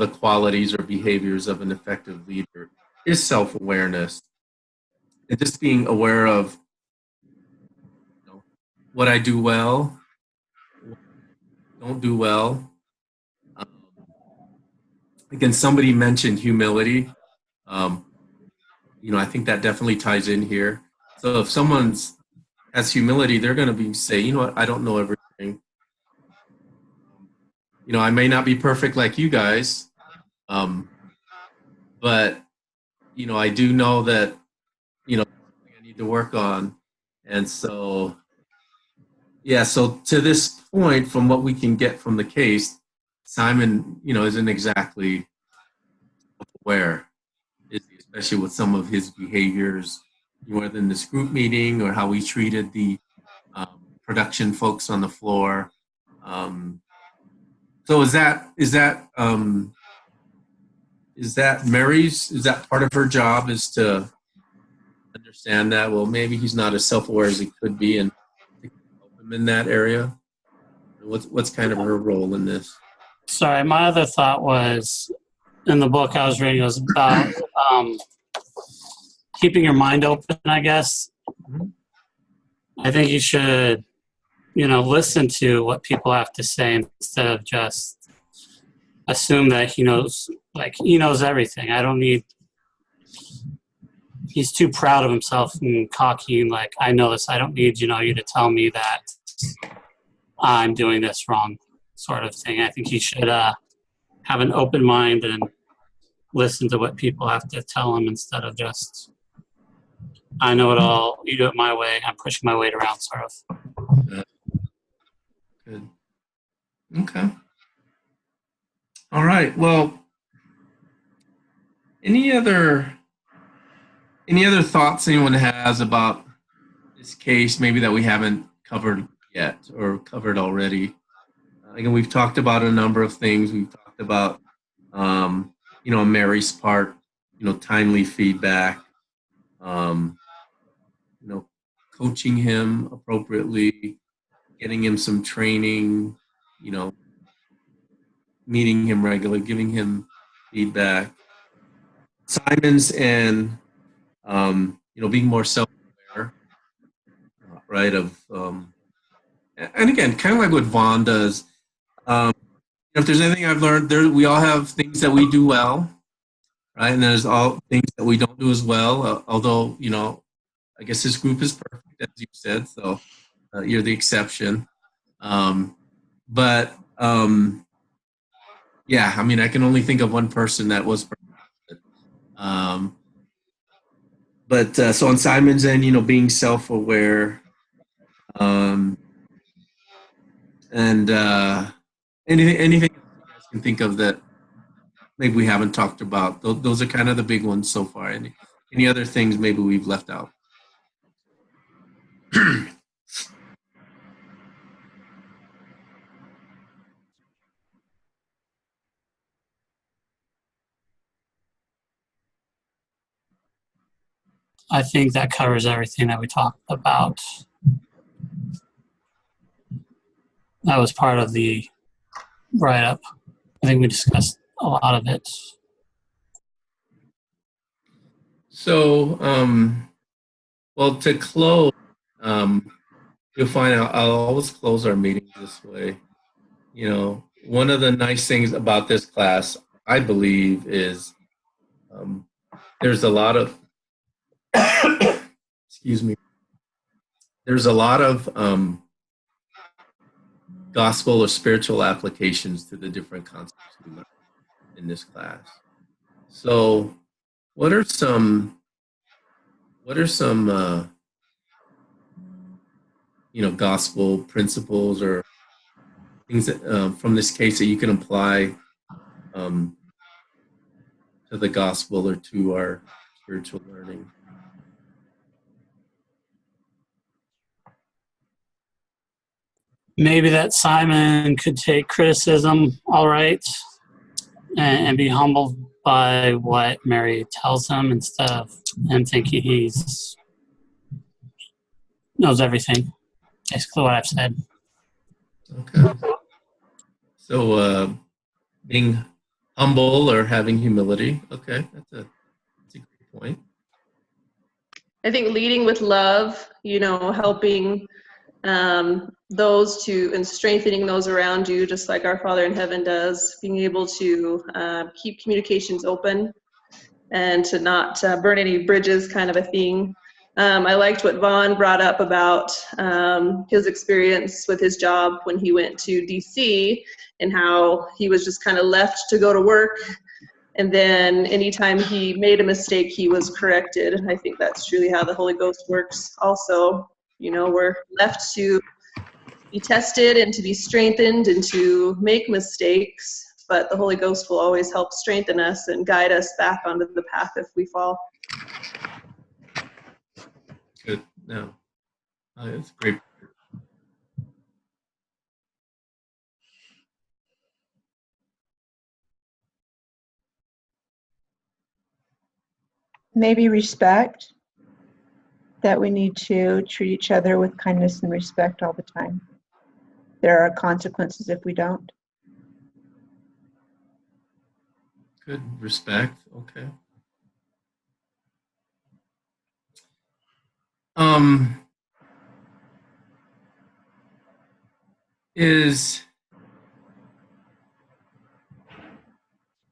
qualities or behaviors of an effective leader is self-awareness, and just being aware of what I do well, what I don't do well. Again, somebody mentioned humility. I think that definitely ties in here. So if someone has humility, they're going to say, you know what, I don't know everything. I may not be perfect like you guys, but I do know that something I need to work on. And so, yeah, so to this point, from what we can get from the case, Simon, isn't exactly aware, especially with some of his behaviors, whether in this group meeting or how he treated the production folks on the floor. So is that Mary's? Is that part of her job, is to understand that? Well, maybe he's not as self-aware as he could be, and help him in that area. What's kind of her role in this? Sorry, my other thought was, in the book I was reading, was about keeping your mind open, I guess. I think you should, listen to what people have to say instead of just assume that he knows everything. He's too proud of himself and cocky and like, I know this. I don't need, you to tell me that I'm doing this wrong, sort of thing. I think he should have an open mind and listen to what people have to tell him instead of just, I know it all, you do it my way, I'm pushing my weight around, sort of. Good. Okay. All right. Well, any other thoughts anyone has about this case, maybe that we haven't covered yet or covered already? Again, we've talked about a number of things. We've talked about, on Mary's part, timely feedback, coaching him appropriately, getting him some training, meeting him regularly, giving him feedback. Simon's and, being more self-aware, right? And again, kind of like what Vaughn does. If there's anything I've learned, we all have things that we do well, right? And there's all things that we don't do as well. Although, I guess this group is perfect, as you said, so you're the exception. Yeah, I mean, I can only think of one person that was perfect. So on Simon's end, being self-aware, and anything you guys can think of that maybe we haven't talked about. Those are kind of the big ones so far. Any other things maybe we've left out? I think that covers everything that we talked about. That was part of the write-up. I think we discussed a lot of it. So, well, to close, you'll find out I'll always close our meetings this way. One of the nice things about this class, I believe, is there's a lot of excuse me, there's a lot of gospel or spiritual applications to the different concepts we learn in this class. So, what are some gospel principles or things that from this case that you can apply to the gospel or to our spiritual learning? Maybe that Simon could take criticism, all right, and be humbled by what Mary tells him instead of him thinking he's knows everything. Basically, what I've said. Okay. So, being humble or having humility. Okay, that's a great point. I think leading with love, helping those to and strengthening those around you, just like our Father in heaven does, being able to keep communications open and to not burn any bridges, kind of a thing. I liked what Vaughn brought up about his experience with his job when he went to DC and how he was just kind of left to go to work. And then anytime he made a mistake, he was corrected. I think that's truly how the Holy Ghost works also. We're left to be tested and to be strengthened and to make mistakes, but the Holy Ghost will always help strengthen us and guide us back onto the path if we fall. Good. No, it's great. Maybe respect, that we need to treat each other with kindness and respect all the time. There are consequences if we don't. Good. Respect. Okay.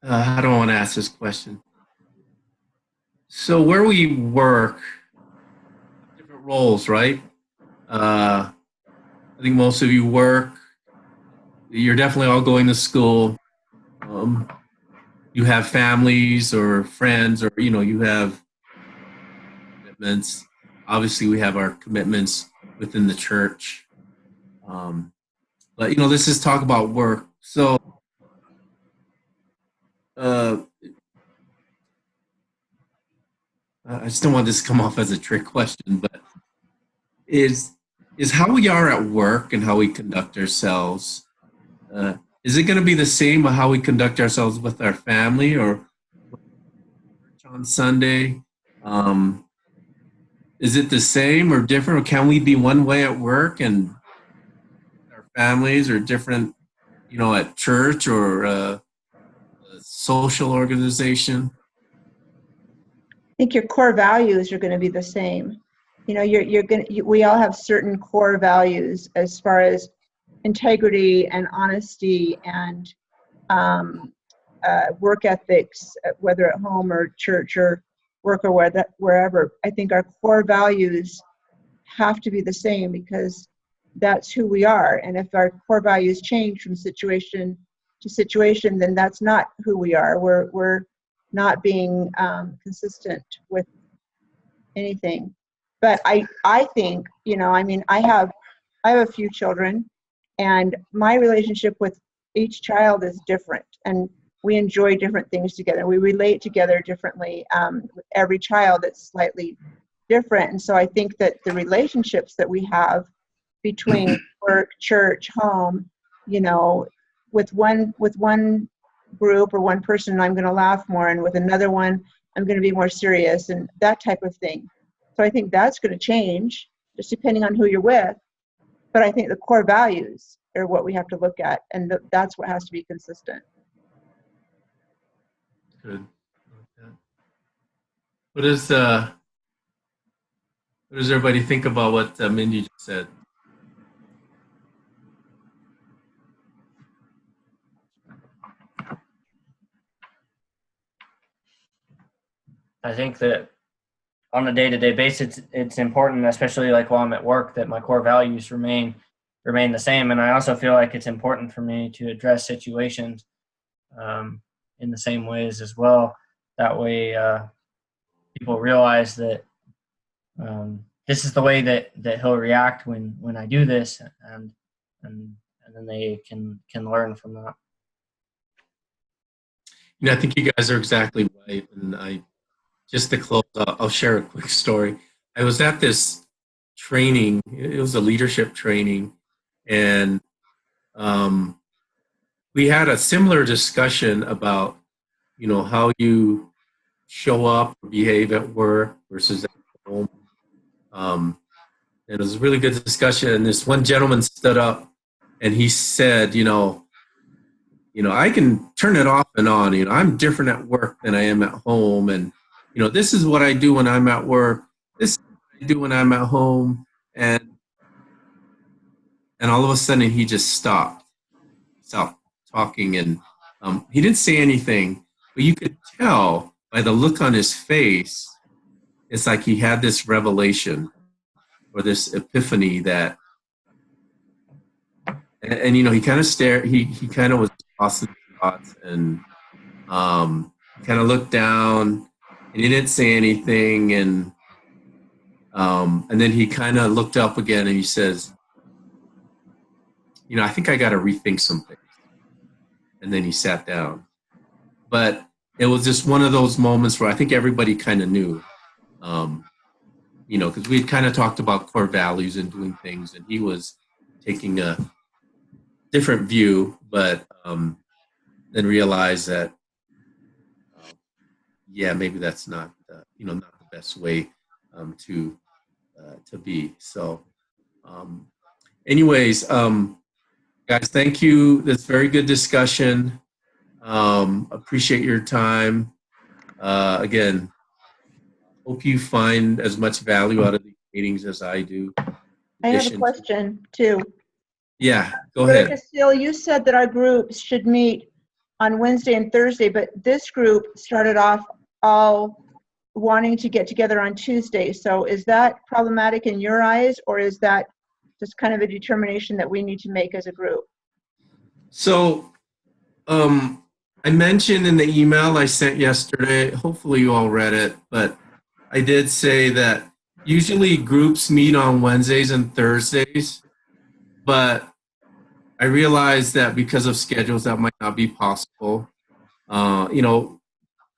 How do I want to ask this question? So where we work, different roles, right? I think most of you work. You're definitely all going to school. You have families or friends, or you have commitments. Obviously, we have our commitments within the church. But this is talk about work. So I just don't want this to come off as a trick question, but is how we are at work and how we conduct ourselves, is it going to be the same how we conduct ourselves with our family or on Sunday? Is it the same or different, or can we be one way at work and our families are different, at church or a social organization? I think your core values are going to be the same. We all have certain core values as far as integrity and honesty and work ethics, whether at home or church or work or wherever. I think our core values have to be the same because that's who we are. And if our core values change from situation to situation, then that's not who we are. We're not being consistent with anything. But I think, I have a few children, and my relationship with each child is different, and we enjoy different things together. We relate together differently. With every child, it's slightly different, and so I think that the relationships that we have between work, church, home, with one group or one person, I'm going to laugh more, and with another one, I'm going to be more serious, and that type of thing. So I think that's going to change just depending on who you're with. But I think the core values are what we have to look at, and that's what has to be consistent. Good. Okay. What does everybody think about what Mindy just said? I think that on a day-to-day basis, it's important, especially like while I'm at work, that my core values remain the same. And I also feel like it's important for me to address situations in the same ways as well. That way, people realize that this is the way that he'll react when I do this, and then they can learn from that. I think you guys are exactly right. And just to close, I'll share a quick story. I was at this training. It was a leadership training, and we had a similar discussion about, how you show up or behave at work versus at home. And it was a really good discussion. And this one gentleman stood up and he said, I can turn it off and on. I'm different at work than I am at home. And, this is what I do when I'm at work. This is what I do when I'm at home. And all of a sudden he just stopped talking. And he didn't say anything, but you could tell by the look on his face, it's like he had this revelation or this epiphany that, and he kind of stared, he kind of was lost in thoughts, and kind of looked down, and he didn't say anything, and then he kind of looked up again, and he says, I think I got to rethink some things. And then he sat down. But it was just one of those moments where I think everybody kind of knew, because we had kind of talked about core values and doing things, and he was taking a different view, but then realized that, maybe that's not, not the best way to be. So, anyways, guys, thank you. That's very good discussion. Appreciate your time. Again, hope you find as much value out of these meetings as I do. I have a question too. Yeah, go ahead. Castile, you said that our groups should meet on Wednesday and Thursday, but this group started off all wanting to get together on Tuesday. So is that problematic in your eyes, or is that just kind of a determination that we need to make as a group? So, I mentioned in the email I sent yesterday, hopefully you all read it, but I did say that usually groups meet on Wednesdays and Thursdays, but I realized that because of schedules that might not be possible.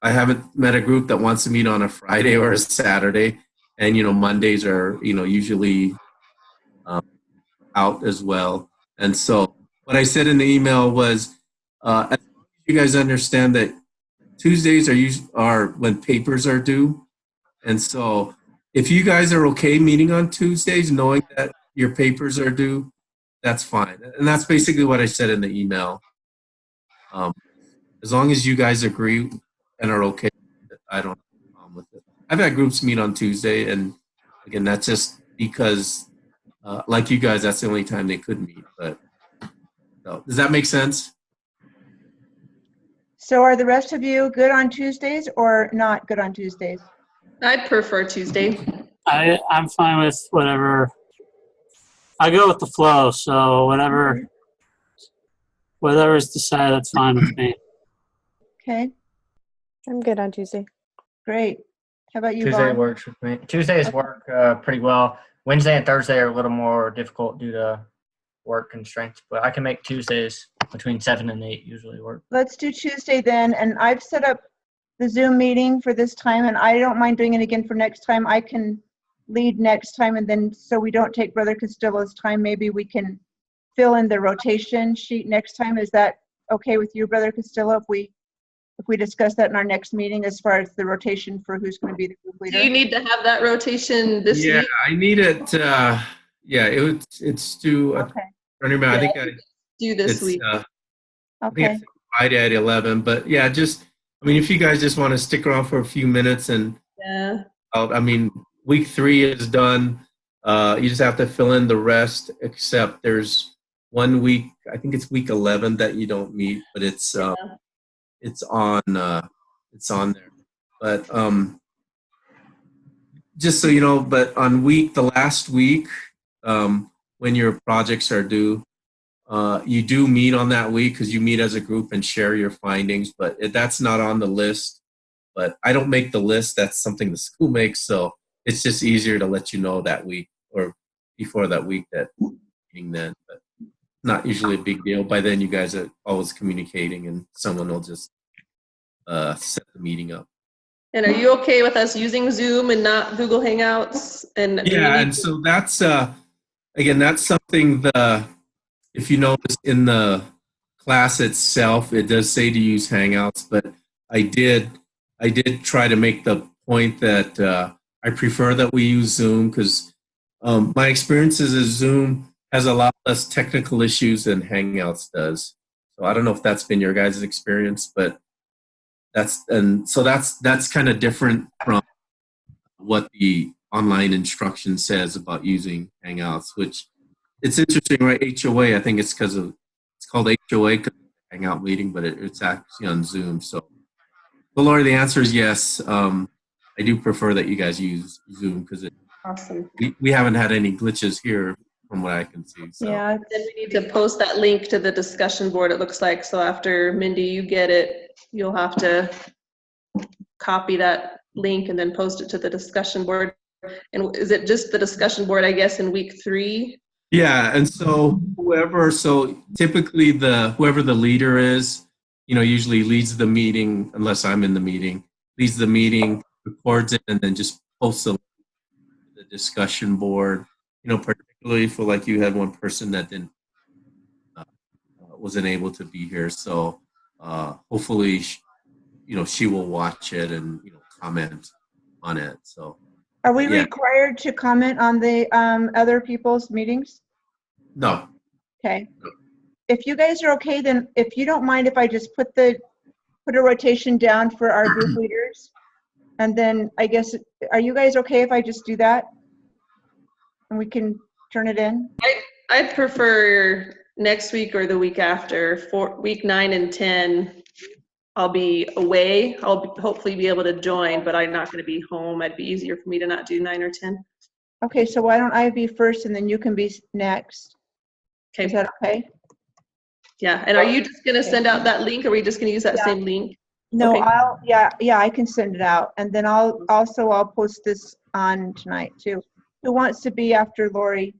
I haven't met a group that wants to meet on a Friday or a Saturday, and Mondays are usually out as well. And so what I said in the email was, as you guys understand that Tuesdays are when papers are due, and so if you guys are okay meeting on Tuesdays, knowing that your papers are due, that's fine. And that's basically what I said in the email. As long as you guys agree and are okay with it, I don't have a problem with it. I've had groups meet on Tuesday, and again, that's just because, like you guys, that's the only time they could meet. But so, does that make sense? So are the rest of you good on Tuesdays or not good on Tuesdays? I'd prefer Tuesday. I'm fine with whatever. I go with the flow, so whatever is decided, that's fine with me. Okay, I'm good on Tuesday. great. How about you, Tuesday Vaughn? works with me. Tuesdays work pretty well. Wednesday and Thursday are a little more difficult due to work constraints, but I can make Tuesdays between 7 and 8 usually work. Let's do Tuesday then, and I've set up the Zoom meeting for this time, and I don't mind doing it again for next time. I can lead next time, and then so we don't take Brother Castillo's time, maybe we can fill in the rotation sheet next time. Is that okay with you, Brother Castillo, if we discuss that in our next meeting as far as the rotation for who's going to be the group leader? Do you need to have that rotation this Yeah, week? I need it. It's due. Okay. I think Do this it's week. I think Okay. it's Friday at 11. But yeah, if you guys just want to stick around for a few minutes, and Yeah. week 3 is done. You just have to fill in the rest, except there's 1 week. I think it's week 11 that you don't meet, but it's on there. But just so you know, but on the last week, when your projects are due, you do meet on that week because you meet as a group and share your findings, but that's not on the list. But I don't make the list. That's something the school makes. So it's just easier to let you know that week or before that week that meeting then. But not usually a big deal. By then, you guys are always communicating and someone will just set the meeting up. And are you okay with us using Zoom and not Google Hangouts? And do we Yeah, need and so that's, again, that's something if you notice in the class itself, it does say to use Hangouts, but I did try to make the point that I prefer that we use Zoom because my experience is Zoom has a lot less technical issues than Hangouts does. So I don't know if that's been your guys' experience, but that's kind of different from what the online instruction says about using Hangouts, which it's interesting, right? HOA, I think it's called HOA because Hangout meeting, but it's actually on Zoom. So, Lori, the answer is yes. I do prefer that you guys use Zoom because awesome. we haven't had any glitches here from what I can see. So. Yeah. Then we need to post that link to the discussion board, it looks like. So after Mindy, you get it, you'll have to copy that link and then post it to the discussion board. And is it just the discussion board, I guess, in week 3? Yeah, and so typically whoever the leader is, usually leads the meeting, unless I'm in the meeting, leads the meeting, records it, and then just posts the discussion board. Particularly for like you had one person that wasn't able to be here, so hopefully, she will watch it and comment on it. So. Are we Yeah. required to comment on the other people's meetings? No. Okay. If you guys are okay, then if you don't mind if I just put a rotation down for our group leaders, and then I guess, are you guys okay if I just do that? And we can turn it in? I'd prefer next week or the week after. For week 9 and 10, I'll be away. I'll hopefully be able to join, but I'm not going to be home. It'd be easier for me to not do 9 or 10. Okay, so why don't I be first and then you can be next? Okay. Is that okay? Yeah, and are you just going to send out that link, or are we just going to use that same link? No, Okay. yeah, I can send it out. And then I'll post this on tonight too. Who wants to be after Lori?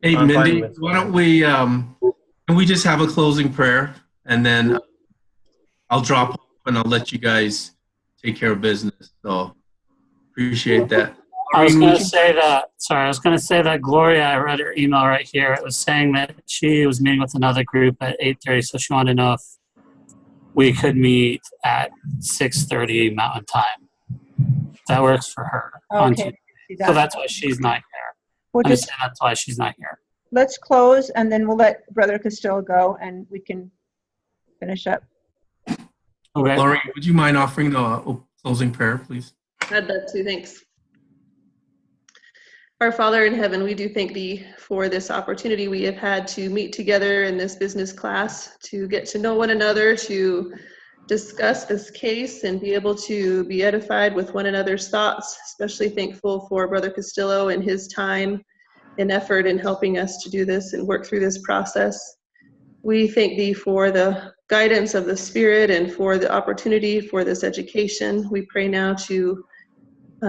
Hey, I'm fine Mindy, with why don't we, can we just have a closing prayer and then I'll drop off and I'll let you guys take care of business. So appreciate that. I was going to say that Gloria, I read her email right here. It was saying that she was meeting with another group at 8:30, so she wanted to know if we could meet at 6:30 Mountain Time. That works for her. on Okay. Tuesday. So that's why she's not here. We'll I'm just, saying that's why she's not here. let's close and then we'll let Brother Castillo go and we can finish up. Okay. Lori, would you mind offering the closing prayer, please? I'd love to, thanks. Our Father in heaven, we do thank thee for this opportunity we have had to meet together in this business class, to get to know one another, to discuss this case and be able to be edified with one another's thoughts. Especially thankful for Brother Castillo and his time and effort in helping us to do this and work through this process. We thank thee for the guidance of the Spirit and for the opportunity for this education. We pray now to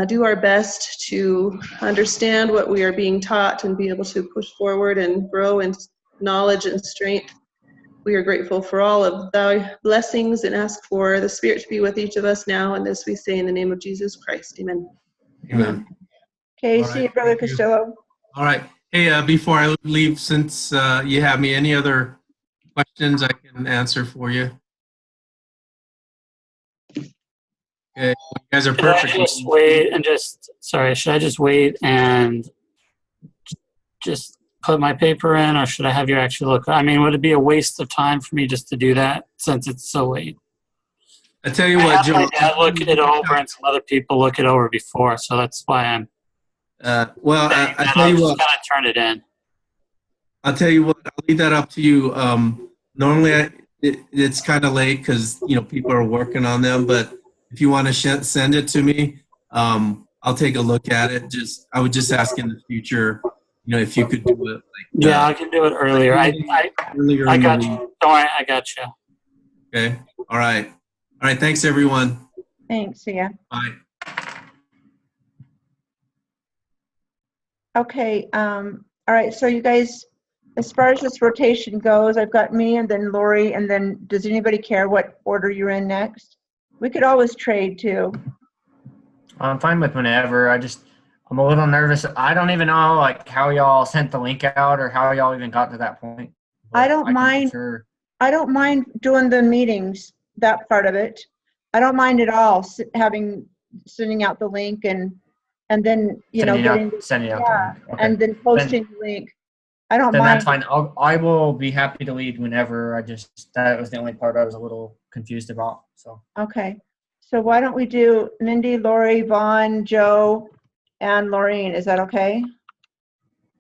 do our best to understand what we are being taught and be able to push forward and grow in knowledge and strength. We are grateful for all of thy blessings and ask for the Spirit to be with each of us now. And this we say in the name of Jesus Christ. Amen. Amen. Okay, All see right, you, Brother thank you. Castillo. All right. Hey, before I leave, since you have me, any other questions I can answer for you? Okay, you guys are Should I perfect. just wait and should I just wait and just put my paper in, or should I have you actually look? I mean, would it be a waste of time for me just to do that since it's so late? I tell you I what, had my Joe. dad look it over and some other people look it over before, so that's why I'm Well, saying I that tell I'll you just what. kind of turn it in. I'll tell you what. I'll leave that up to you. Normally, it's kind of late because people are working on them. But if you want to send it to me, I'll take a look at it. I would just ask in the future, if you could do it like Yeah, I can do it earlier. earlier I in the got week. you. Don't worry, I got you. Okay. All right. Thanks, everyone. Thanks, see ya. Bye. Okay, all right, so you guys, as far as this rotation goes, I've got me and then Lori, and then does anybody care what order you're in next? We could always trade too. I'm fine with whenever. I'm a little nervous. I don't even know like how y'all sent the link out or how y'all even got to that point. But I don't can for mind. Sure. I don't mind doing the meetings, that part of it. I don't mind at all sending out the link and then, Sending out yeah, the link. Okay. and then posting the link. I don't Then mind. that's fine. I will be happy to lead whenever. That was the only part I was a little confused about. So. Okay, so why don't we do Mindy, Lori, Vaughn, Joe, and Laureen? Is that okay?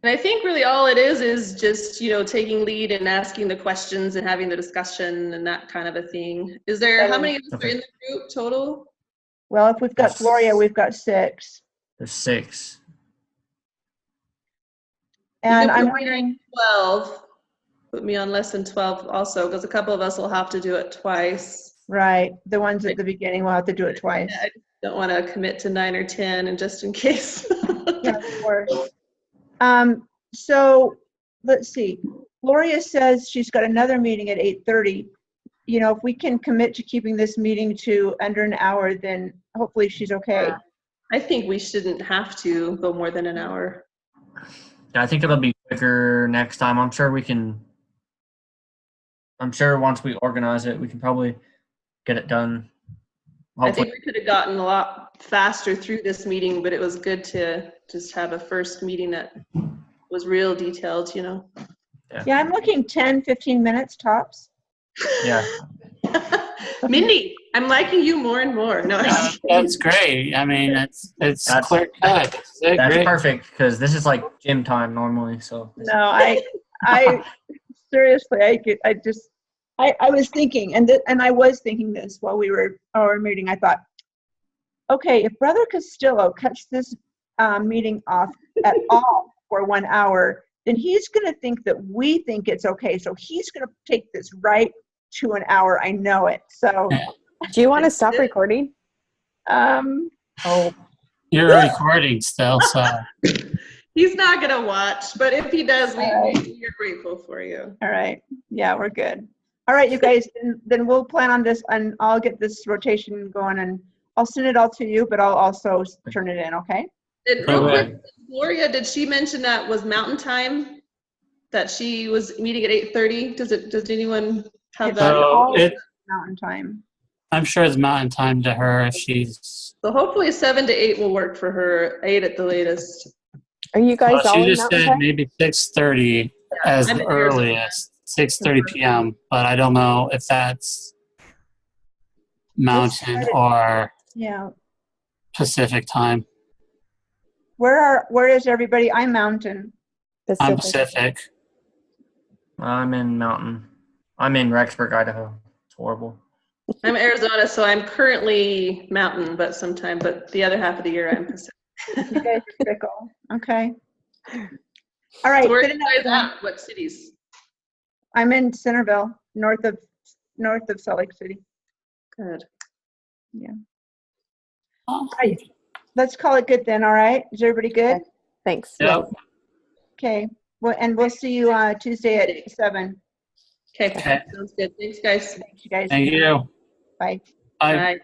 And I think really all it is just, taking lead and asking the questions and having the discussion and that kind of a thing. Is there, how many of us are in the group total? Well, if we've got Gloria, we've got 6. There's 6. And You can I'm put me wondering, on 12. Put me on less than 12 also, because a couple of us will have to do it twice. right, the ones at the beginning will have to do it twice. I don't want to commit to 9 or 10, and just in case. Yeah, of course. So let's see. Gloria says she's got another meeting at 8:30. If we can commit to keeping this meeting to under an hour, then hopefully she's okay. I think we shouldn't have to go more than an hour. Yeah, I think it'll be quicker next time. I'm sure once we organize it, we can probably get it done. Hopefully. I think we could have gotten a lot faster through this meeting, but it was good to just have a first meeting that was real detailed, Yeah, I'm looking 10, 15 minutes tops. Yeah. Mindy, I'm liking you more and more. No, that's great. I mean, it's clear cut. That's perfect because this is like gym time normally. So no, I seriously, I was thinking, and I was thinking this while we were our meeting. I thought, okay, if Brother Castillo cuts this meeting off at all for 1 hour, then he's going to think that we think it's okay. So he's going to take this right to an hour. I know it. So. Do you want to stop recording? Oh. You're recording still, so. He's not going to watch, but if he does, we're grateful for you. All right. Yeah, we're good. All right, you guys, then we'll plan on this, and I'll get this rotation going, and I'll send it all to you, but I'll also turn it in, okay? And real quick, Gloria, did she mention that was Mountain Time? That she was meeting at 8:30? Does anyone have that? Mountain Time. I'm sure it's Mountain Time to her if she's. So hopefully 7 to 8 will work for her. 8 at the latest. Are you guys all she in just Mountain said Time? maybe 6:30 as the earliest, 6:30 p.m. But I don't know if that's Mountain or Pacific time. Where is everybody? I'm Mountain. Pacific. I'm Pacific. I'm in Mountain. I'm in Rexburg, Idaho. It's horrible. I'm Arizona, so I'm currently Mountain, but the other half of the year I'm Pacific. You guys are fickle. Okay. All right. So where are you guys at? What cities? I'm in Centerville, north of Salt Lake City. Good. Yeah. All right. Let's call it good then. All right. Is everybody good? Okay. Thanks. Yep. Okay. Well, and we'll see you Tuesday at 7. Okay. Sounds good. Thanks, guys. Thank you guys. Thank you. Bye. Bye. Bye.